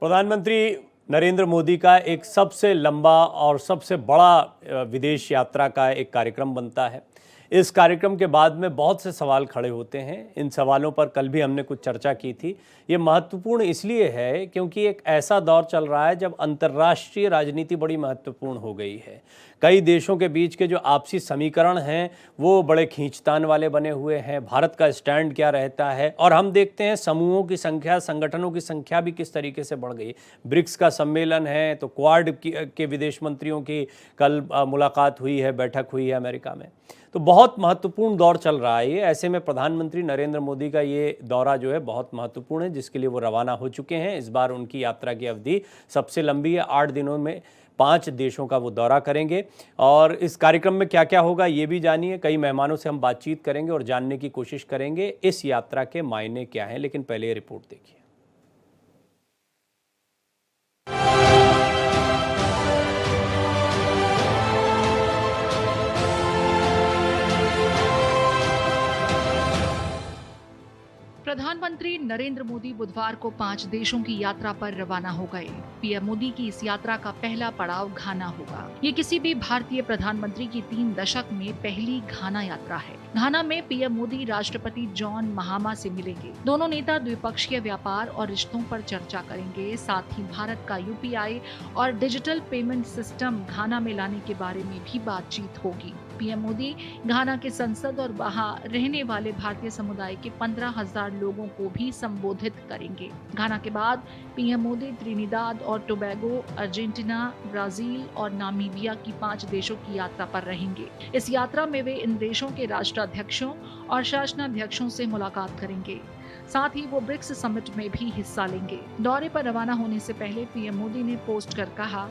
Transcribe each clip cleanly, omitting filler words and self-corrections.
प्रधानमंत्री नरेंद्र मोदी का एक सबसे लंबा और सबसे बड़ा विदेश यात्रा का एक कार्यक्रम बनता है। इस कार्यक्रम के बाद में बहुत से सवाल खड़े होते हैं। इन सवालों पर कल भी हमने कुछ चर्चा की थी। ये महत्वपूर्ण इसलिए है क्योंकि एक ऐसा दौर चल रहा है जब अंतर्राष्ट्रीय राजनीति बड़ी महत्वपूर्ण हो गई है। कई देशों के बीच के जो आपसी समीकरण हैं वो बड़े खींचतान वाले बने हुए हैं। भारत का स्टैंड क्या रहता है, और हम देखते हैं समूहों की संख्या, संगठनों की संख्या भी किस तरीके से बढ़ गई। ब्रिक्स का सम्मेलन है, तो क्वाड के विदेश मंत्रियों की कल मुलाकात हुई है, बैठक हुई है अमेरिका में। तो बहुत महत्वपूर्ण दौर चल रहा है ये। ऐसे में प्रधानमंत्री नरेंद्र मोदी का ये दौरा जो है बहुत महत्वपूर्ण है, जिसके लिए वो रवाना हो चुके हैं। इस बार उनकी यात्रा की अवधि सबसे लंबी है। 8 दिनों में 5 देशों का वो दौरा करेंगे। और इस कार्यक्रम में क्या क्या होगा ये भी जानिए। कई मेहमानों से हम बातचीत करेंगे और जानने की कोशिश करेंगे इस यात्रा के मायने क्या हैं। लेकिन पहले ये रिपोर्ट देखिए। प्रधानमंत्री नरेंद्र मोदी बुधवार को 5 देशों की यात्रा पर रवाना हो गए। पीएम मोदी की इस यात्रा का पहला पड़ाव घाना होगा। ये किसी भी भारतीय प्रधानमंत्री की 3 दशक में पहली घाना यात्रा है। घाना में पीएम मोदी राष्ट्रपति जॉन महामा से मिलेंगे। दोनों नेता द्विपक्षीय व्यापार और रिश्तों पर चर्चा करेंगे। साथ ही भारत का यूपीआई और डिजिटल पेमेंट सिस्टम घाना में लाने के बारे में भी बातचीत होगी। पीएम मोदी घाना के संसद और वहां रहने वाले भारतीय समुदाय के 15,000 लोगों को भी संबोधित करेंगे। घाना के बाद पीएम मोदी त्रिनिदाद और टोबैगो, अर्जेंटीना, ब्राजील और नामीबिया की 5 देशों की यात्रा पर रहेंगे। इस यात्रा में वे इन देशों के राष्ट्राध्यक्षों और शासनाध्यक्षों से मुलाकात करेंगे। साथ ही वो ब्रिक्स समिट में भी हिस्सा लेंगे। दौरे पर रवाना होने से पहले पीएम मोदी ने पोस्ट कर कहा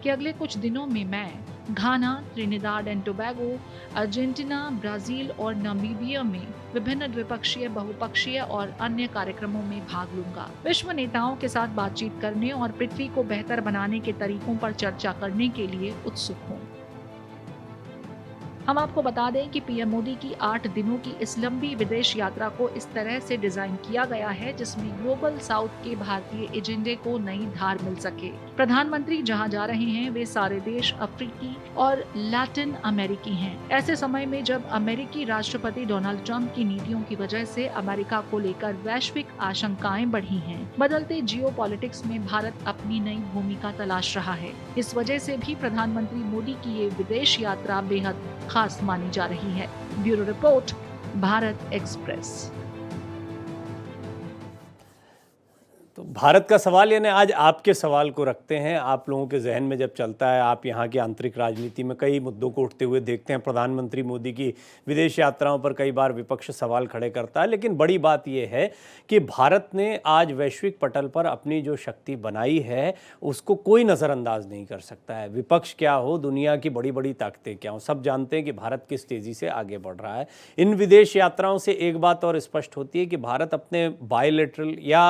कि अगले कुछ दिनों में मैं Ghana, Trinidad and Tobago, Argentina, Brazil और नामीबिया में विभिन्न द्विपक्षीय, बहुपक्षीय और अन्य कार्यक्रमों में भाग लूंगा। विश्व नेताओं के साथ बातचीत करने और पृथ्वी को बेहतर बनाने के तरीकों पर चर्चा करने के लिए उत्सुक हूँ। हम आपको बता दें कि पीएम मोदी की 8 दिनों की इस लंबी विदेश यात्रा को इस तरह से डिजाइन किया गया है जिसमें ग्लोबल साउथ के भारतीय एजेंडे को नई धार मिल सके। प्रधानमंत्री जहां जा रहे हैं वे सारे देश अफ्रीकी और लैटिन अमेरिकी हैं। ऐसे समय में जब अमेरिकी राष्ट्रपति डोनाल्ड ट्रंप की नीतियों की वजह से अमेरिका को लेकर वैश्विक आशंकाएं बढ़ी हैं, बदलते जियोपॉलिटिक्स में भारत अपनी नई भूमिका तलाश रहा है। इस वजह से भी प्रधानमंत्री मोदी की ये विदेश यात्रा बेहद खास मानी जा रही है। Bureau report, Bharat express. तो भारत का सवाल यानी आज आपके सवाल को रखते हैं। आप लोगों के जहन में जब चलता है, आप यहाँ की आंतरिक राजनीति में कई मुद्दों को उठते हुए देखते हैं। प्रधानमंत्री मोदी की विदेश यात्राओं पर कई बार विपक्ष सवाल खड़े करता है, लेकिन बड़ी बात यह है कि भारत ने आज वैश्विक पटल पर अपनी जो शक्ति बनाई है उसको कोई नज़रअंदाज नहीं कर सकता है। विपक्ष क्या हो, दुनिया की बड़ी बड़ी ताकतें क्या हो, सब जानते हैं कि भारत किस तेज़ी से आगे बढ़ रहा है। इन विदेश यात्राओं से एक बात और स्पष्ट होती है कि भारत अपने बायलैटरल या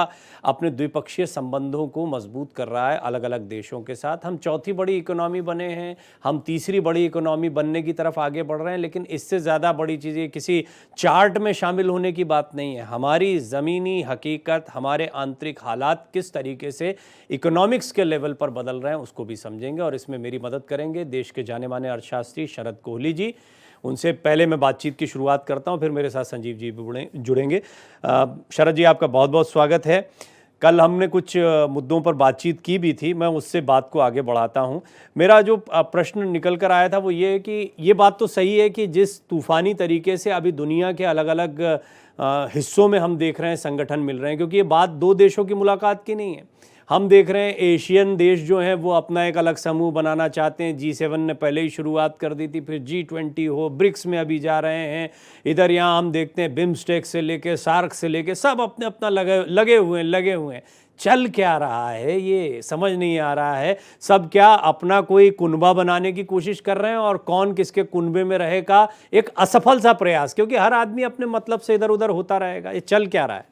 अपने द्विपक्षीय संबंधों को मजबूत कर रहा है अलग अलग देशों के साथ। हम चौथी बड़ी इकोनॉमी बने हैं, हम तीसरी बड़ी इकोनॉमी बनने की तरफ आगे बढ़ रहे हैं, लेकिन इससे ज़्यादा बड़ी चीज़ें किसी चार्ट में शामिल होने की बात नहीं है। हमारी ज़मीनी हकीकत, हमारे आंतरिक हालात किस तरीके से इकोनॉमिक्स के लेवल पर बदल रहे हैं उसको भी समझेंगे, और इसमें मेरी मदद करेंगे देश के जाने माने अर्थशास्त्री शरद कोहली जी। उनसे पहले मैं बातचीत की शुरुआत करता हूं, फिर मेरे साथ संजीव जी भी जुड़ेंगे। शरद जी, आपका बहुत बहुत स्वागत है। कल हमने कुछ मुद्दों पर बातचीत की भी थी, मैं उससे बात को आगे बढ़ाता हूं। मेरा जो प्रश्न निकल कर आया था वो ये है कि ये बात तो सही है कि जिस तूफ़ानी तरीके से अभी दुनिया के अलग अलग हिस्सों में हम देख रहे हैं संगठन मिल रहे हैं, क्योंकि ये बात 2 देशों की मुलाकात की नहीं है। हम देख रहे हैं एशियन देश जो हैं वो अपना एक अलग समूह बनाना चाहते हैं। G7 ने पहले ही शुरुआत कर दी थी, फिर G20 हो, ब्रिक्स में अभी जा रहे हैं। इधर यहाँ हम देखते हैं बिम्स्टेक से लेके सार्क से लेके सब अपने अपना लगे हुए हैं। चल क्या रहा है ये समझ नहीं आ रहा है। सब क्या अपना कोई कुनबा बनाने की कोशिश कर रहे हैं, और कौन किसके कुनबे में रहेगा, एक असफल सा प्रयास, क्योंकि हर आदमी अपने मतलब से इधर उधर होता रहेगा। ये चल क्या रहा है?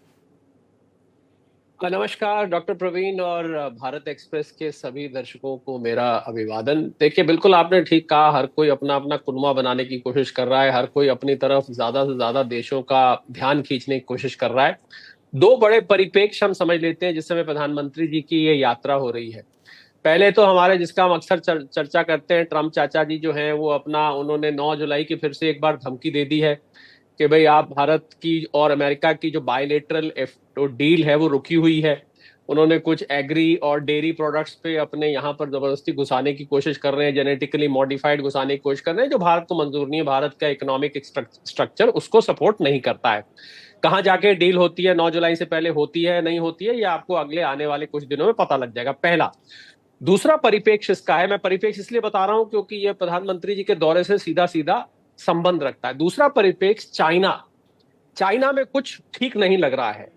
नमस्कार डॉक्टर प्रवीण और भारत एक्सप्रेस के सभी दर्शकों को मेरा अभिवादन। देखिए, बिल्कुल आपने ठीक कहा, हर कोई अपना अपना कुनबा बनाने की कोशिश कर रहा है, हर कोई अपनी तरफ ज्यादा से ज्यादा देशों का ध्यान खींचने की कोशिश कर रहा है। दो बड़े परिप्रेक्ष्य हम समझ लेते हैं जिस समय प्रधानमंत्री जी की ये यात्रा हो रही है। पहले तो हमारे, जिसका हम अक्सर चर्चा करते हैं, ट्रम्प चाचा जी जो हैं वो उन्होंने 9 जुलाई की फिर से एक बार धमकी दे दी है कि भाई आप भारत की और अमेरिका की जो बायलेटरल डील है वो रुकी हुई है। उन्होंने कुछ एग्री और डेयरी प्रोडक्ट्स पे अपने यहाँ पर जबरदस्ती घुसाने की कोशिश कर रहे हैं, जेनेटिकली मॉडिफाइड घुसाने की कोशिश कर रहे हैं, जो भारत को मंजूर नहीं है। भारत का इकोनॉमिक स्ट्रक्चर उसको सपोर्ट नहीं करता है। कहाँ जाके डील होती है, 9 जुलाई से पहले होती है नहीं होती है, ये आपको अगले आने वाले कुछ दिनों में पता लग जाएगा। पहला। दूसरा परिप्रेक्ष्य इसका है, मैं परिप्रेक्ष्य इसलिए बता रहा हूं क्योंकि ये प्रधानमंत्री जी के दौरे से सीधा सीधा संबंध रखता है। दूसरा परिप्रेक्ष्य चाइना में कुछ ठीक नहीं लग रहा है,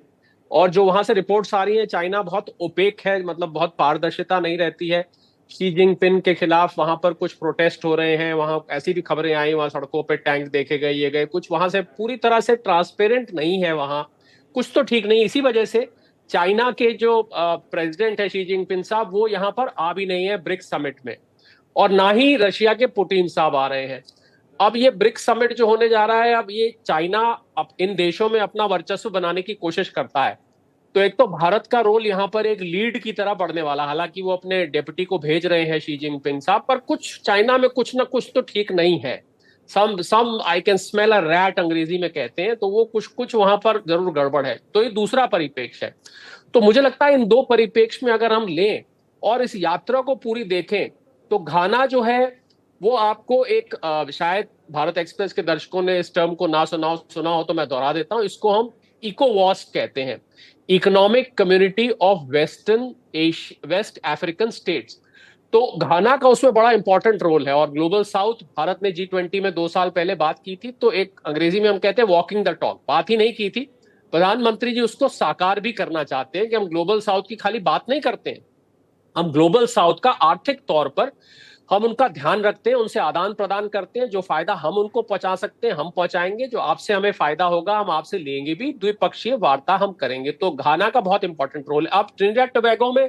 और जो वहां से रिपोर्ट्स आ रही है, चाइना बहुत ओपेक है, मतलब बहुत पारदर्शिता नहीं रहती है। शी जिनपिंग के खिलाफ वहां पर कुछ प्रोटेस्ट हो रहे हैं, वहां ऐसी भी खबरें आई, वहां सड़कों पे टैंक देखे गए, ये गए, कुछ वहां से पूरी तरह से ट्रांसपेरेंट नहीं है, वहां कुछ तो ठीक नहीं। इसी वजह से चाइना के जो प्रेसिडेंट है शी जिनपिंग साहब, वो यहाँ पर आ भी नहीं है ब्रिक्स समिट में, और ना ही रशिया के पुतिन साहब आ रहे हैं। अब ये ब्रिक्स समिट जो होने जा रहा है, अब ये चाइना अब इन देशों में अपना वर्चस्व बनाने की कोशिश करता है, तो एक तो भारत का रोल यहाँ पर एक लीड की तरह बढ़ने वाला। हालांकि वो अपने डेप्यूटी को भेज रहे हैं शी जिनपिंग साहब, पर कुछ चाइना में कुछ ना कुछ तो ठीक नहीं है। Some I can smell a rat अंग्रेजी में कहते हैं, तो वो कुछ वहां पर जरूर गड़बड़ है। तो ये दूसरा परिप्रेक्ष्य है। तो मुझे लगता है इन दो परिप्रेक्ष्य में अगर हम लें और इस यात्रा को पूरी देखें, तो घाना जो है वो आपको एक शायद भारत एक्सप्रेस के दर्शकों ने इस टर्म को ना सुना हो तो मैं दोहरा देता हूं, इसको हम इकोवॉस कहते हैं, economic community of west African states. तो घाना का उसमें बड़ा इंपॉर्टेंट रोल है। और ग्लोबल साउथ, भारत ने G20 में 2 साल पहले बात की थी, तो एक अंग्रेजी में हम कहते हैं वॉकिंग द टॉक, बात ही नहीं की थी। प्रधानमंत्री जी उसको साकार भी करना चाहते हैं कि हम ग्लोबल साउथ की खाली बात नहीं करते हैं, हम ग्लोबल साउथ का आर्थिक तौर पर हम उनका ध्यान रखते हैं, उनसे आदान प्रदान करते हैं, जो फायदा हम उनको पहुंचा सकते हैं हम पहुंचाएंगे, जो आपसे हमें फायदा होगा हम आपसे लेंगे भी, द्विपक्षीय वार्ता हम करेंगे। तो घाना का बहुत इंपॉर्टेंट रोल है। अब ट्रिनिडाद टोबैगो में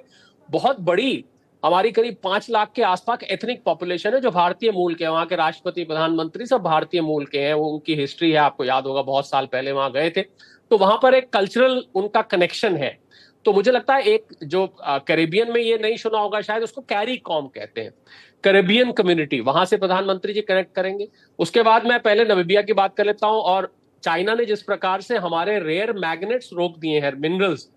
बहुत बड़ी, हमारी करीब 5 लाख के आसपास एथनिक पॉपुलेशन है जो भारतीय मूल के हैं। वहां के राष्ट्रपति, प्रधानमंत्री सब भारतीय मूल के हैं। वो उनकी हिस्ट्री है, आपको याद होगा बहुत साल पहले वहां गए थे, तो वहां पर एक कल्चरल उनका कनेक्शन है। तो मुझे लगता है एक जो कैरेबियन में, ये नहीं सुना होगा शायद, उसको कैरीकॉम कहते हैं, कैरेबियन कम्युनिटी, वहां से प्रधानमंत्री जी कनेक्ट करेंगे। उसके बाद मैं पहले नामीबिया की बात कर लेता हूं। और चाइना ने जिस प्रकार से हमारे रेयर मैग्नेट्स रोक दिए हैं, मिनरल्स,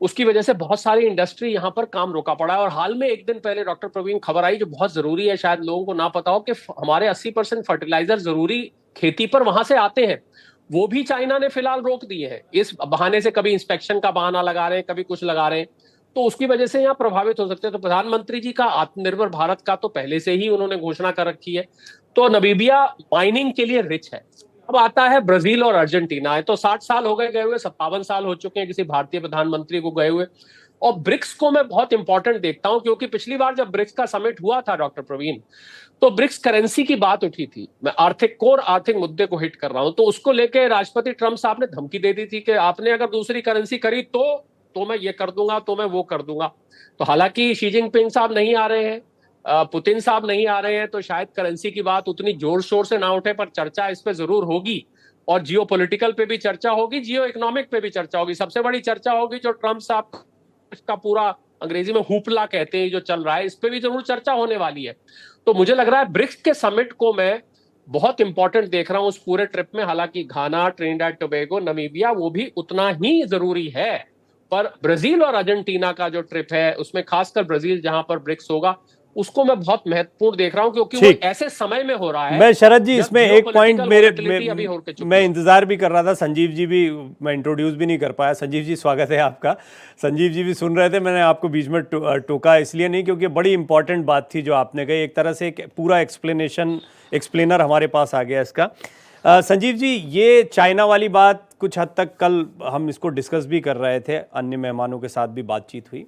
उसकी वजह से बहुत सारी इंडस्ट्री यहाँ पर काम रोका पड़ा है। और हाल में एक दिन पहले डॉक्टर प्रवीण खबर आई जो बहुत जरूरी है, शायद लोगों को ना पता हो, कि हमारे 80% फर्टिलाइजर जरूरी खेती पर वहां से आते हैं, वो भी चाइना ने फिलहाल रोक दिए हैं। इस बहाने से कभी इंस्पेक्शन का बहाना लगा रहे हैं, कभी कुछ लगा रहे हैं, तो उसकी वजह से यहाँ प्रभावित हो सकते हैं। तो प्रधानमंत्री जी का आत्मनिर्भर भारत का तो पहले से ही उन्होंने घोषणा कर रखी है। तो नामीबिया माइनिंग के लिए रिच है। अब आता है ब्राजील और अर्जेंटीना है, तो 60 साल हो गए हुए, 57 साल हो चुके हैं किसी भारतीय प्रधानमंत्री को गए हुए। और ब्रिक्स को मैं बहुत इंपॉर्टेंट देखता हूं, क्योंकि पिछली बार जब ब्रिक्स का समिट हुआ था डॉक्टर प्रवीण, तो ब्रिक्स करेंसी की बात उठी थी। मैं आर्थिक मुद्दे को हिट कर रहा हूं, तो उसको लेके राष्ट्रपति ट्रंप साहब ने धमकी दे दी थी कि आपने अगर दूसरी करेंसी करी तो मैं ये कर दूंगा, तो मैं वो कर दूंगा। तो हालांकि शी जिनपिंग साहब नहीं आ रहे हैं, पुतिन साहब नहीं आ रहे हैं, तो शायद करेंसी की बात उतनी जोर शोर से ना उठे, पर चर्चा इस पे जरूर होगी। और जियो पॉलिटिकल पे भी चर्चा होगी, जियो इकोनॉमिक पे भी चर्चा होगी। सबसे बड़ी चर्चा होगी जो ट्रंप साहब का पूरा अंग्रेजी में हुपला कहते हैं जो चल रहा है, इस पे भी जरूर चर्चा होने वाली है। तो मुझे लग रहा है ब्रिक्स के समिट को मैं बहुत इंपॉर्टेंट देख रहा हूं उस पूरे ट्रिप में। हालांकि घाना, ट्रिनिडाद टोबैगो, नामीबिया वो भी उतना ही जरूरी है, पर ब्राजील और अर्जेंटीना का जो ट्रिप है उसमें खासकर ब्राजील जहां पर ब्रिक्स होगा, उसको मैं बहुत महत्वपूर्ण देख रहा हूं, क्योंकि वो ऐसे समय में हो रहा है। मैं शरद जी इसमें एक पॉइंट मैं इंतजार भी कर रहा था, संजीव जी भी, मैं इंट्रोड्यूस भी नहीं कर पाया। संजीव जी स्वागत है आपका। संजीव जी भी सुन रहे थे, मैंने आपको बीच में टोका इसलिए नहीं क्योंकि बड़ी इंपॉर्टेंट बात थी जो आपने कही। एक तरह से एक पूरा एक्सप्लेनर हमारे पास आ गया इसका। संजीव जी, ये चाइना वाली बात कुछ हद तक कल हम इसको डिस्कस भी कर रहे थे, अन्य मेहमानों के साथ भी बातचीत हुई।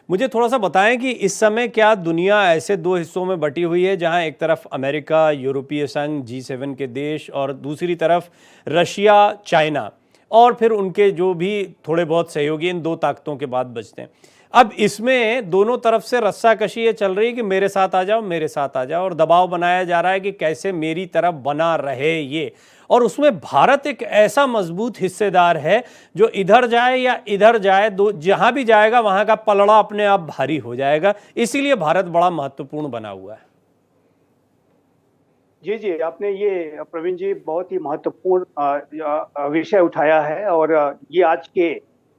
मुझे थोड़ा सा बताएं कि इस समय क्या दुनिया ऐसे 2 हिस्सों में बटी हुई है, जहां एक तरफ अमेरिका, यूरोपीय संघ, G7 के देश, और दूसरी तरफ रशिया, चाइना, और फिर उनके जो भी थोड़े बहुत सहयोगी, इन 2 ताकतों के बाद बचते हैं। अब इसमें दोनों तरफ से रस्साकशी ये चल रही है कि मेरे साथ आ जाओ, मेरे साथ आ जाओ, और दबाव बनाया जा रहा है कि कैसे मेरी तरफ बना रहे ये। और उसमें भारत एक ऐसा मजबूत हिस्सेदार है जो इधर जाए या इधर जाए, दो जहां भी जाएगा वहां का पलड़ा अपने आप भारी हो जाएगा। इसीलिए भारत बड़ा महत्वपूर्ण बना हुआ है। जी जी, आपने ये प्रवीण जी बहुत ही महत्वपूर्ण विषय उठाया है। और ये आज के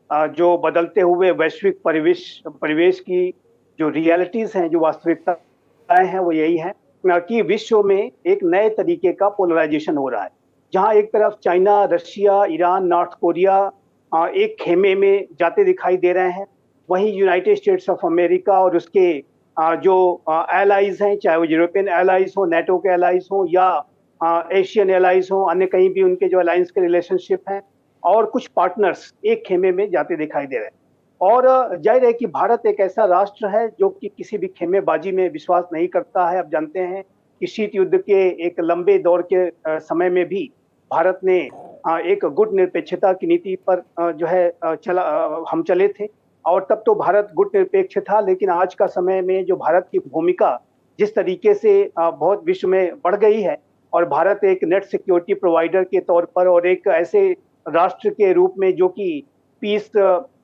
जो बदलते हुए वैश्विक परिवेश की जो रियलिटीज हैं, जो वास्तविकताएं हैं, वो यही है कि विश्व में एक नए तरीके का पोलराइजेशन हो रहा है, जहां एक तरफ China, Russia, Iran, north Korea एक खेमे में जाते दिखाई दे रहे हैं। वहीं यूनाइटेड स्टेट्स ऑफ अमेरिका और उसके जो एलाइज हैं, चाहे वो यूरोपियन एलाइज हो, नेटो के एलाइज हो, या एशियन एलाइज हो, अन्य कहीं भी उनके जो अलायंस के रिलेशनशिप हैं, और कुछ पार्टनर्स एक खेमे में जाते दिखाई दे रहे हैं। और जाहिर है कि भारत एक ऐसा राष्ट्र है जो कि किसी भी खेमेबाजी में विश्वास नहीं करता है। आप जानते हैं कि शीत युद्ध के एक लंबे दौर के समय में भी भारत ने एक गुट निरपेक्षता की नीति पर जो है हम चले थे, और तब तो भारत गुट निरपेक्ष था। लेकिन आज का समय में जो भारत की भूमिका जिस तरीके से बहुत विश्व में बढ़ गई है, और भारत एक नेट सिक्योरिटी प्रोवाइडर के तौर पर और एक ऐसे राष्ट्र के रूप में जो कि पीस,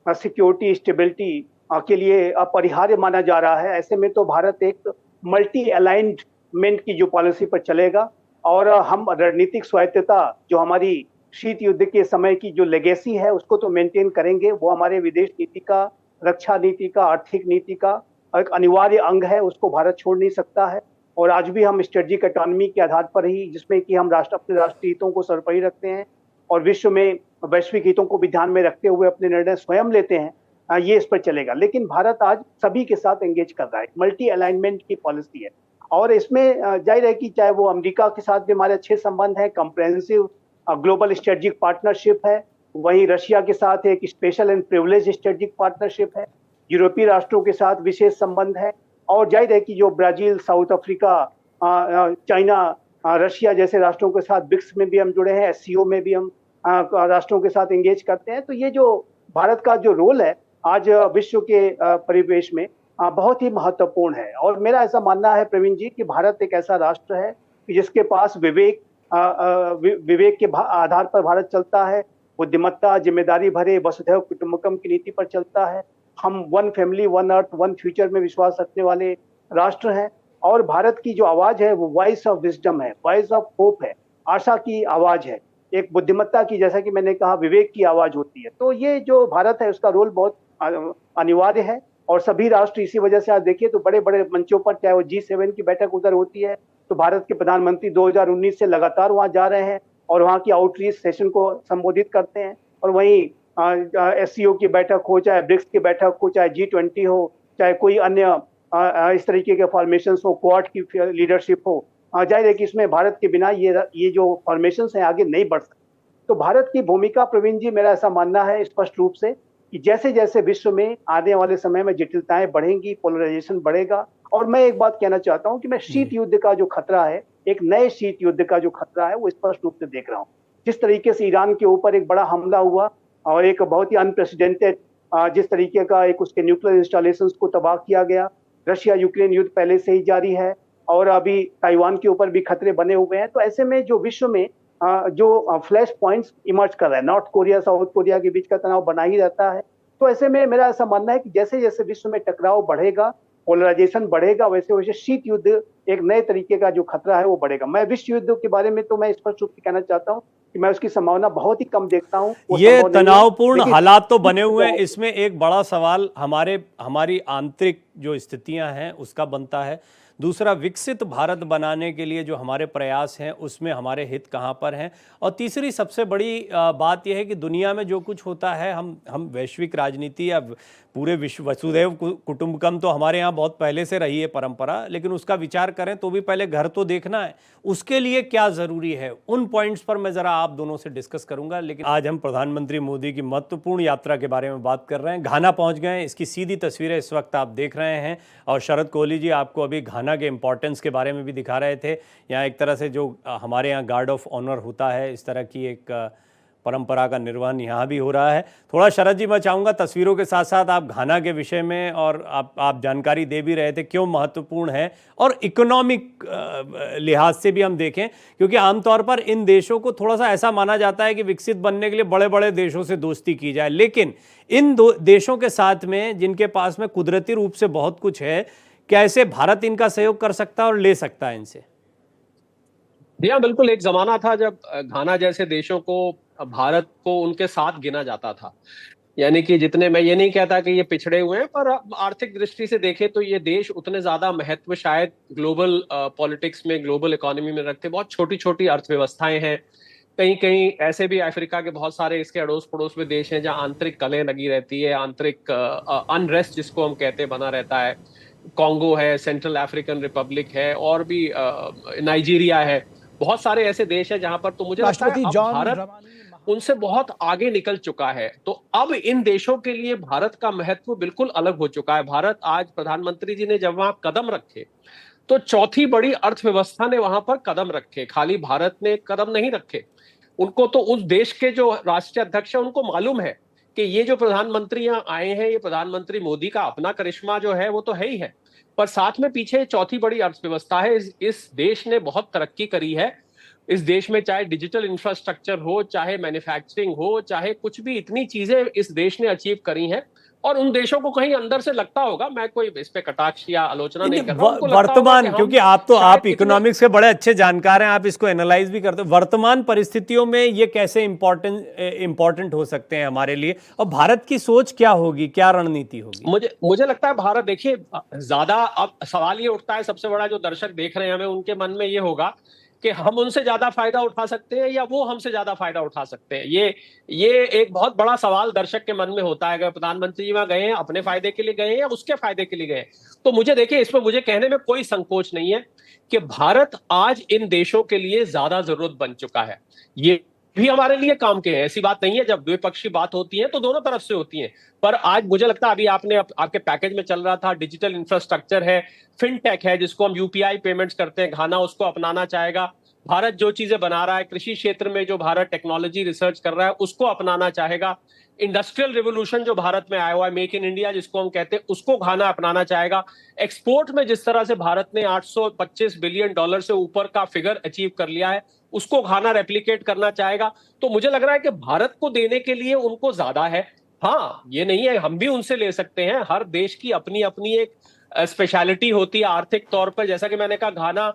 सिक्योरिटी, स्टेबिलिटी के लिए अपरिहार्य माना जा रहा है, ऐसे में तो भारत एक मल्टी अलाइनमेंट की जो पॉलिसी पर चलेगा। और हम रणनीतिक स्वायत्तता जो हमारी शीत युद्ध के समय की जो लेगेसी है उसको तो मेंटेन करेंगे। वो हमारे विदेश नीति का, रक्षा नीति का, आर्थिक नीति का एक अनिवार्य अंग है, उसको भारत छोड़ नहीं सकता है। और आज भी हम स्ट्रेटेजिक ऑटोनॉमी के आधार पर ही, जिसमें कि हम अपने राष्ट्रीय हितों को सर्वोपरि रखते हैं और विश्व में वैश्विक हितों को भी ध्यान में रखते हुए अपने निर्णय स्वयं लेते हैं, ये इस पर चलेगा। लेकिन भारत आज सभी के साथ एंगेज कर रहा है, मल्टी अलाइनमेंट की पॉलिसी है। और इसमें जाहिर है कि चाहे वो अमेरिका के साथ भी हमारे अच्छे संबंध है, कॉम्प्रिहेंसिव ग्लोबल स्ट्रेटेजिक पार्टनरशिप है, वहीं रशिया के साथ एक special and privilege strategic partnership है, यूरोपीय राष्ट्रों के साथ विशेष संबंध है, और जाहिर है कि जो Brazil, south Africa, China, Russia जैसे राष्ट्रों के साथ ब्रिक्स में भी हम जुड़े हैं, एससीओ में भी हम राष्ट्रों के साथ एंगेज करते हैं। तो ये जो भारत का जो रोल है आज विश्व के परिवेश में बहुत ही महत्वपूर्ण है। और मेरा ऐसा मानना है प्रवीण जी कि भारत एक ऐसा राष्ट्र है कि जिसके पास विवेक के आधार पर भारत चलता है, बुद्धिमत्ता, जिम्मेदारी भरे वसुधैव कुटुंबकम की नीति पर चलता है। हम one family, one earth, one future में विश्वास रखने वाले राष्ट्र हैं। और भारत की जो आवाज है वो वॉइस ऑफ विजडम है, वॉइस ऑफ होप है, आशा की आवाज है, एक बुद्धिमत्ता की, जैसा कि मैंने कहा, विवेक की आवाज होती है। तो ये जो भारत है उसका रोल बहुत अनिवार्य है। और सभी राष्ट्र इसी वजह से आज देखिए तो बड़े बड़े मंचों पर, चाहे वो G7 की बैठक उधर होती है, तो भारत के प्रधानमंत्री 2019 से लगातार वहां जा रहे हैं और वहां की आउटरीच सेशन को संबोधित करते हैं। और वहीं एससीओ की बैठक हो, चाहे ब्रिक्स की बैठक हो, चाहे G20 हो, चाहे कोई अन्य इस तरीके के फॉर्मेशन हो, क्वाड की लीडरशिप हो, जाहिर है कि इसमें भारत के बिना ये जो फॉर्मेशन हैं आगे नहीं बढ़ सकते। तो भारत की भूमिका प्रवीण जी, मेरा ऐसा मानना है स्पष्ट रूप से कि जैसे जैसे विश्व में आने वाले समय में जटिलताएं बढ़ेंगी, पोलराइजेशन बढ़ेगा। और मैं एक बात कहना चाहता हूं कि मैं शीत युद्ध का जो खतरा है, एक नए शीत युद्ध का जो खतरा है, वो स्पष्ट रूप से देख रहा हूं। जिस तरीके से ईरान के ऊपर एक बड़ा हमला हुआ और एक बहुत ही अनप्रेसिडेंटेड जिस तरीके का एक उसके न्यूक्लियर इंस्टॉलेशंस को तबाह किया गया, रशिया यूक्रेन युद्ध पहले से ही जारी है और अभी ताइवान के ऊपर भी खतरे बने हुए हैं। तो ऐसे में जो विश्व में जो फ्लैश पॉइंट्स इमर्ज कर रहा है, नॉर्थ कोरिया साउथ कोरिया के बीच का तनाव बना ही रहता है। तो ऐसे में मेरा ऐसा मानना है कि जैसे जैसे विश्व में टकराव बढ़ेगा, पोलराइजेशन बढ़ेगा, वैसे वैसे शीत युद्ध, एक नए तरीके का जो खतरा है वो बढ़ेगा। मैं विश्व युद्ध के बारे में तो मैं स्पष्ट रूप से कहना चाहता हूँ कि मैं उसकी संभावना बहुत ही कम देखता हूँ। ये तनावपूर्ण हालात तो बने हुए हैं। इसमें एक बड़ा सवाल हमारी आंतरिक जो स्थितियां हैं उसका बनता है। दूसरा, विकसित भारत बनाने के लिए जो हमारे प्रयास हैं उसमें हमारे हित कहाँ पर हैं। और तीसरी सबसे बड़ी बात यह है कि दुनिया में जो कुछ होता है, हम वैश्विक राजनीति या पूरे विश्व, वसुधैव कुटुंबकम तो हमारे यहाँ बहुत पहले से रही है परंपरा, लेकिन उसका विचार करें तो भी पहले घर तो देखना है, उसके लिए क्या ज़रूरी है, उन पॉइंट्स पर मैं ज़रा आप दोनों से डिस्कस करूंगा। लेकिन आज हम प्रधानमंत्री मोदी की महत्वपूर्ण यात्रा के बारे में बात कर रहे हैं। घाना पहुंच गए हैं, इसकी सीधी तस्वीरें इस वक्त आप देख रहे हैं। और शरद कोहली जी आपको अभी घाना के इम्पोर्टेंस के बारे में भी दिखा रहे थे। यहाँ एक तरह से जो हमारे यहाँ गार्ड ऑफ ऑनर होता है, इस तरह की एक परंपरा का निर्वहन यहाँ भी हो रहा है। थोड़ा शरद जी मैं चाहूँगा तस्वीरों के साथ साथ आप घाना के विषय में और आप जानकारी दे भी रहे थे क्यों महत्वपूर्ण है, और इकोनॉमिक लिहाज से भी हम देखें, क्योंकि आमतौर पर इन देशों को थोड़ा सा ऐसा माना जाता है कि विकसित बनने के लिए बड़े बड़े देशों से दोस्ती की जाए, लेकिन इन दो देशों के साथ में जिनके पास में कुदरती रूप से बहुत कुछ है, कैसे भारत इनका सहयोग कर सकता है और ले सकता है इनसे? जी हाँ, बिल्कुल। एक जमाना था जब घाना जैसे देशों को, भारत को उनके साथ गिना जाता था। यानी कि जितने, मैं ये नहीं कहता कि ये पिछड़े हुए हैं, पर आर्थिक दृष्टि से देखें तो ये देश उतने ज्यादा महत्व शायद ग्लोबल पॉलिटिक्स में, ग्लोबल इकोनॉमी में रखते। बहुत छोटी छोटी अर्थव्यवस्थाएं हैं। कहीं कहीं ऐसे भी अफ्रीका के बहुत सारे इसके अड़ोस पड़ोस में देश हैं जहां आंतरिक कलह लगी रहती है, आंतरिक अनरेस्ट जिसको हम कहते हैं बना रहता है। कॉन्गो है, सेंट्रल अफ्रीकन रिपब्लिक है, और भी नाइजीरिया है। बहुत सारे ऐसे देश हैं जहां पर, तो मुझे लगता है राष्ट्रपति अब जॉन भारत रवानी उनसे बहुत आगे निकल चुका है। तो अब इन देशों के लिए भारत का महत्व बिल्कुल अलग हो चुका है। भारत आज, प्रधानमंत्री जी ने जब वहां कदम रखे तो चौथी बड़ी अर्थव्यवस्था ने वहां पर कदम रखे। खाली भारत ने कदम नहीं रखे, उनको तो उस देश के जो राष्ट्रीय अध्यक्ष है उनको मालूम है कि ये जो प्रधानमंत्री यहाँ आए हैं, ये प्रधानमंत्री मोदी का अपना करिश्मा जो है वो तो है ही है, पर साथ में पीछे चौथी बड़ी अर्थव्यवस्था है। इस देश ने बहुत तरक्की करी है। इस देश में चाहे डिजिटल इंफ्रास्ट्रक्चर हो, चाहे मैन्युफैक्चरिंग हो, चाहे कुछ भी, इतनी चीजें इस देश ने अचीव करी हैं। और उन देशों को कहीं अंदर से लगता होगा, मैं कोई इस पे कटाक्ष या आलोचना नहीं कर रहा, उनको लगता होगा वर्तमान, कि हम क्योंकि आप शायद इकोनॉमिक्स के बड़े अच्छे जानकार हैं, आप इसको एनालाइज भी करते हो, वर्तमान परिस्थितियों में ये कैसे इंपॉर्टेंट हो सकते हैं हमारे लिए, और भारत की सोच क्या होगी, क्या रणनीति होगी? मुझे लगता है भारत, देखिए, ज्यादा अब सवाल ये उठता है, सबसे बड़ा जो दर्शक देख रहे हैं हमें, उनके मन में ये होगा कि हम उनसे ज्यादा फायदा उठा सकते हैं या वो हमसे ज्यादा फायदा उठा सकते हैं। ये एक बहुत बड़ा सवाल दर्शक के मन में होता है। अगर प्रधानमंत्री जी वहां गए हैं, अपने फायदे के लिए गए हैं या उसके फायदे के लिए गए हैं? तो मुझे देखिए, इसमें मुझे कहने में कोई संकोच नहीं है कि भारत आज इन देशों के लिए ज्यादा जरूरत बन चुका है। ये भी हमारे लिए काम के हैं, ऐसी बात नहीं है। जब द्विपक्षीय बात होती है तो दोनों तरफ से होती है, पर आज मुझे लगता है, अभी आपके पैकेज में चल रहा था, डिजिटल इंफ्रास्ट्रक्चर है, फिनटेक है, जिसको हम यूपीआई पेमेंट्स करते हैं, घाना उसको अपनाना चाहेगा। भारत जो चीजें बना रहा है कृषि क्षेत्र में, जो भारत टेक्नोलॉजी रिसर्च कर रहा है, उसको अपनाना चाहेगा। इंडस्ट्रियल रिवोल्यूशन जो भारत में आया हुआ है, मेक इन इंडिया जिसको हम कहते हैं, उसको घाना अपनाना चाहेगा। एक्सपोर्ट में जिस तरह से भारत ने $825 बिलियन से ऊपर का फिगर अचीव कर लिया है, उसको घाना रेप्लिकेट करना चाहेगा। तो मुझे लग रहा है कि भारत को देने के लिए उनको ज्यादा है। हाँ, ये नहीं है, हम भी उनसे ले सकते हैं। हर देश की अपनी अपनी एक स्पेशलिटी होती है आर्थिक तौर पर। जैसा कि मैंने कहा, घाना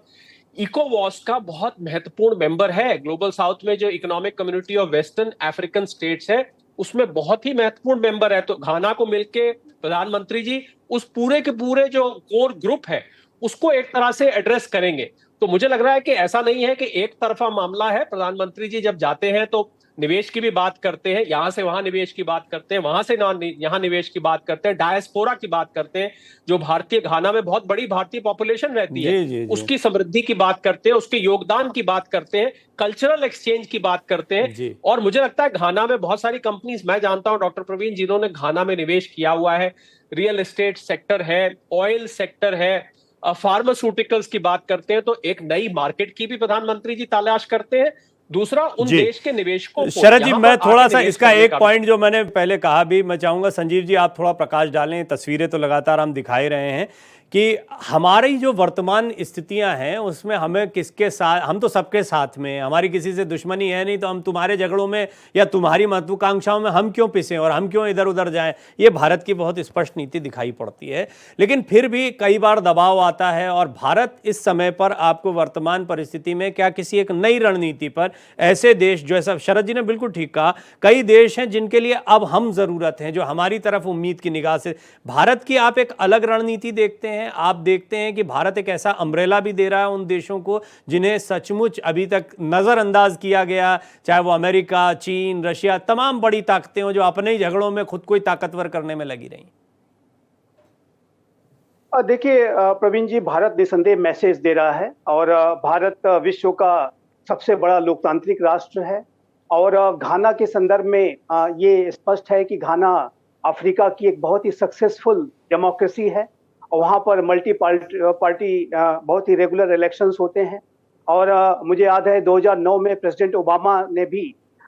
इकोवॉस का बहुत महत्वपूर्ण मेंबर है। ग्लोबल साउथ में जो economic community of western African states है, उसमें बहुत ही महत्वपूर्ण मेंबर है। तो घाना को मिलके प्रधानमंत्री जी उस पूरे के पूरे जो कोर ग्रुप है उसको एक तरह से एड्रेस करेंगे। तो मुझे लग रहा है कि ऐसा नहीं है कि एक तरफा मामला है। प्रधानमंत्री जी जब जाते हैं तो निवेश की भी बात करते हैं, यहां से वहां निवेश की बात करते हैं, वहां से यहां निवेश की बात करते हैं, डायस्पोरा की बात करते हैं, जो भारतीय, घाना में बहुत बड़ी भारतीय पॉपुलेशन रहती है, जी। उसकी समृद्धि की बात करते हैं, उसके योगदान की बात करते हैं, कल्चरल एक्सचेंज की बात करते हैं। और मुझे लगता है घाना में बहुत सारी कंपनीज, मैं जानता हूं डॉक्टर प्रवीण, जिन्होंने घाना में निवेश किया हुआ है। रियल एस्टेट सेक्टर है, ऑयल सेक्टर है, फार्मास्यूटिकल्स की बात करते हैं। तो एक नई मार्केट की भी प्रधानमंत्री जी तलाश करते हैं। दूसरा, उन देश के निवेशकों को, शरद जी, मैं थोड़ा सा इसका एक पॉइंट जो मैंने पहले कहा भी, मैं चाहूंगा संजीव जी आप थोड़ा प्रकाश डालें। तस्वीरें तो लगातार हम दिखाई रहे हैं कि हमारी जो वर्तमान स्थितियां हैं उसमें हमें किसके साथ, हम तो सबके साथ में, हमारी किसी से दुश्मनी है नहीं, तो हम तुम्हारे झगड़ों में या तुम्हारी महत्वाकांक्षाओं में हम क्यों पिसें और हम क्यों इधर उधर जाएं। ये भारत की बहुत स्पष्ट नीति दिखाई पड़ती है। लेकिन फिर भी कई बार दबाव आता है, और भारत इस समय पर आपको वर्तमान परिस्थिति में क्या किसी एक नई रणनीति पर, ऐसे देश जो, ऐसा शरद जी ने बिल्कुल ठीक कहा, कई देश हैं जिनके लिए अब हम जरूरत हैं, जो हमारी तरफ उम्मीद की निगाह से, भारत की आप एक अलग रणनीति देखते हैं। आप देखते हैं कि भारत एक ऐसा अम्ब्रेला भी दे रहा है उन देशों को जिन्हें सचमुच अभी तक नजरअंदाज किया गया, चाहे वो अमेरिका, चीन, रशिया, तमाम बड़ी ताकतें हो जो अपने ही झगड़ों में खुद को ही ताकतवर करने में लगी रही। देखिए प्रवीण जी, भारत निसंदेह मैसेज दे रहा है, और भारत विश्व का सबसे बड़ा लोकतांत्रिक राष्ट्र है। और घाना के संदर्भ में ये स्पष्ट है कि घाना अफ्रीका की एक बहुत ही सक्सेसफुल डेमोक्रेसी है, और वहाँ पर मल्टी पार्टी बहुत ही रेगुलर इलेक्शंस होते हैं। और मुझे याद है 2009 में प्रेसिडेंट ओबामा ने भी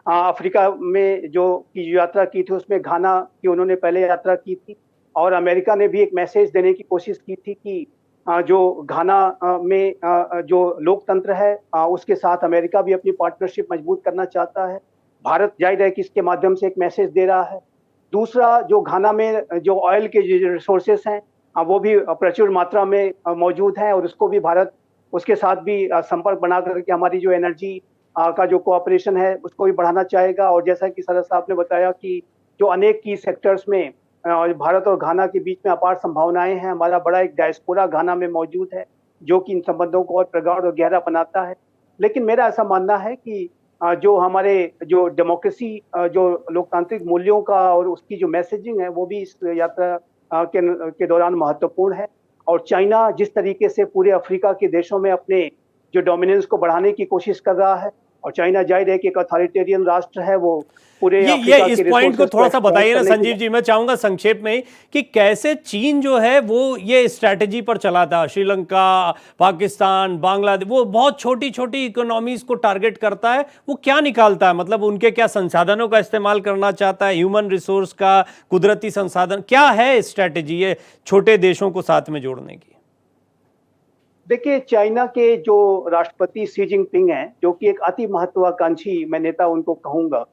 अफ्रीका में जो की यात्रा की थी उसमें घाना की उन्होंने पहले यात्रा की थी, और अमेरिका ने भी एक मैसेज देने की कोशिश की थी कि जो घाना में जो लोकतंत्र है उसके साथ अमेरिका भी अपनी पार्टनरशिप मजबूत करना चाहता है। भारत जाहिर है कि इसके माध्यम से एक मैसेज दे रहा है। दूसरा, जो घाना में जो ऑयल के जो रिसोर्सेस हैं वो भी प्रचुर मात्रा में मौजूद हैं, और उसको भी भारत उसके साथ भी संपर्क बना करके हमारी जो एनर्जी का जो कोऑपरेशन है उसको भी बढ़ाना चाहेगा। और जैसा कि शरद साहब ने बताया कि जो अनेक की सेक्टर्स में भारत और घाना के बीच में अपार संभावनाएं हैं। हमारा बड़ा एक डायस्पोरा घाना में मौजूद है जो कि इन संबंधों को और प्रगाढ़ और गहरा बनाता है। लेकिन मेरा ऐसा मानना है कि जो हमारे जो डेमोक्रेसी जो लोकतांत्रिक मूल्यों का और उसकी जो मैसेजिंग है वो भी इस यात्रा के दौरान महत्वपूर्ण है। और चाइना जिस तरीके से पूरे अफ्रीका के देशों में अपने जो डोमिनेंस को बढ़ाने की कोशिश कर रहा है, और चाइना जाहिर है कि एक अथॉरिटेरियन राष्ट्र है, वो पूरे ये इस पॉइंट को थोड़ा सा बताइए ना संजीव जी। मैं चाहूंगा संक्षेप में ही कि कैसे चीन जो है वो ये स्ट्रैटेजी पर चला था। श्रीलंका, पाकिस्तान, बांग्लादेश, वो बहुत छोटी छोटी इकोनॉमीज को टारगेट करता है। वो क्या निकालता है, मतलब उनके क्या संसाधनों का इस्तेमाल करना चाहता है, ह्यूमन रिसोर्स का, कुदरती संसाधन, क्या है स्ट्रैटेजी ये छोटे देशों को साथ में जोड़ने की? देखिए, चाइना के जो राष्ट्रपति शी जिनपिंग हैं, जो कि एक अति महत्वाकांक्षी मैं नेता उनको कहूंगा,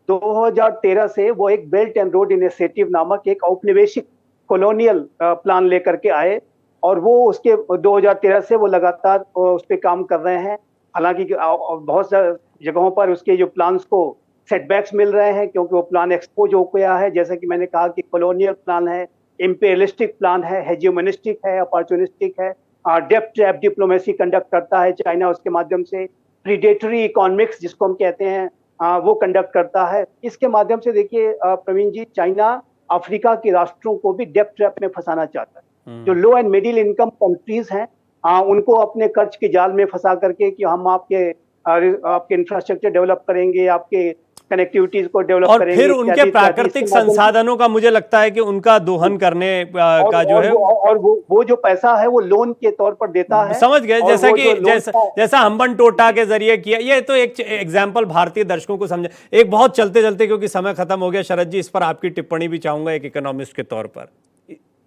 2013 से वो एक बेल्ट एंड रोड इनिशिएटिव नामक एक औपनिवेशिक कॉलोनियल प्लान लेकर के आए, और वो उसके 2013 से वो लगातार उस पर काम कर रहे हैं। हालांकि बहुत सारी जगहों पर उसके जो प्लान्स को सेटबैक्स मिल रहे हैं क्योंकि वो प्लान एक्सपोज हो गया है। जैसा कि मैंने कहा कि कॉलोनियल प्लान है, इंपीरियलिस्टिक प्लान है, हेजियोनिस्टिक है, अपॉर्चुनिस्टिक है, डेप्थ ट्रैप डिप्लोमेसी कंडक्ट करता है चाइना, उसके माध्यम से प्रीडेटरी इकोनॉमिक्स जिसको हम कहते हैं वो कंडक्ट करता है। इसके माध्यम से देखिए प्रवीण जी, चाइना अफ्रीका के राष्ट्रों को भी डेप्थ ट्रैप में फंसाना चाहता है। जो लो एंड मिडिल इनकम कंट्रीज हैं उनको अपने कर्ज के जाल में फंसा करके कि हम आपके इंफ्रास्ट्रक्चर डेवलप करेंगे, आपके कनेक्टिविटीज को डेवलप करेंगे, और फिर उनके प्राकृतिक संसाधनों का मुझे लगता है कि उनका दोहन करने का जो है, और वो जो पैसा है वो लोन के तौर पर देता है। समझ गए, जैसा कि जैसा हम्बन टोटा के जरिए किया। ये तो एक एग्जांपल भारतीय दर्शकों को समझे। एक बहुत चलते चलते, क्योंकि समय खत्म हो गया, शरद जी इस पर आपकी टिप्पणी भी चाहूंगा एक इकोनॉमिस्ट के तौर पर।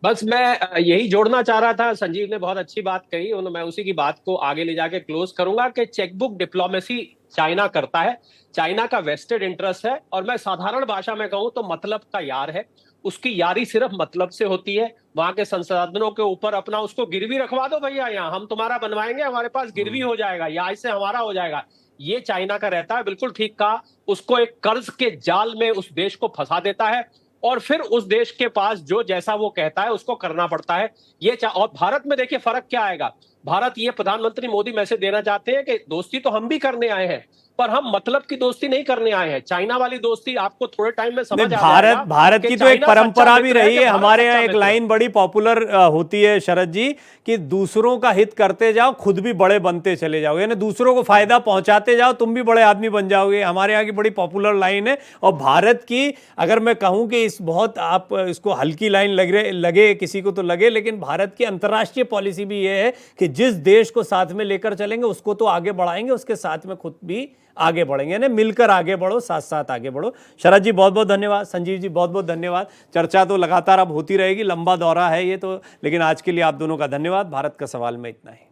बस मैं यही जोड़ना चाह रहा था, संजीव ने बहुत अच्छी बात कही, मैं उसी की बात को आगे ले जाके क्लोज करूंगा कि चेकबुक डिप्लोमेसी चाइना करता है। चाइना का वेस्टेड इंटरेस्ट है, और मैं साधारण भाषा में कहूं तो मतलब का यार है। उसकी यारी सिर्फ मतलब से होती है। वहां के संसाधनों के ऊपर अपना उसको गिरवी रखवा दो भैया, यहाँ हम तुम्हारा बनवाएंगे, हमारे पास गिरवी हो जाएगा, या इससे हमारा हो जाएगा, ये चाइना का रहता है। बिल्कुल ठीक कहा। उसको एक कर्ज के जाल में उस देश को फंसा देता है, और फिर उस देश के पास जो जैसा वो कहता है उसको करना पड़ता है। और भारत में देखिए फर्क क्या आएगा। भारत ये प्रधानमंत्री मोदी मैसेज देना चाहते हैं कि दोस्ती तो हम भी करने आए हैं, पर हम मतलब की दोस्ती नहीं करने आए हैं। चाइना वाली दोस्ती आपको थोड़े टाइम में समझ आ जाएगा। भारत की तो एक परंपरा भी रही है। हमारे यहाँ एक लाइन बड़ी पॉपुलर होती है शरद जी, कि दूसरों का हित करते जाओ, खुद भी बड़े बनते चले जाओ, यानी दूसरों को फायदा पहुंचाते जाओ, तुम भी बड़े आदमी बन जाओगे। हमारे यहाँ की बड़ी पॉपुलर लाइन है। और भारत की, अगर मैं कहूँ कि इस बहुत आप इसको हल्की लाइन लगे किसी को तो लगे, लेकिन भारत की अंतर्राष्ट्रीय पॉलिसी भी ये है कि जिस देश को साथ में लेकर चलेंगे उसको तो आगे बढ़ाएंगे, उसके साथ में खुद भी आगे बढ़ेंगे, यानी मिलकर आगे बढ़ो, साथ साथ आगे बढ़ो। शरद जी बहुत बहुत धन्यवाद, संजीव जी बहुत बहुत धन्यवाद। चर्चा तो लगातार अब होती रहेगी, लंबा दौरा है ये तो, लेकिन आज के लिए आप दोनों का धन्यवाद। भारत का सवाल में इतना ही।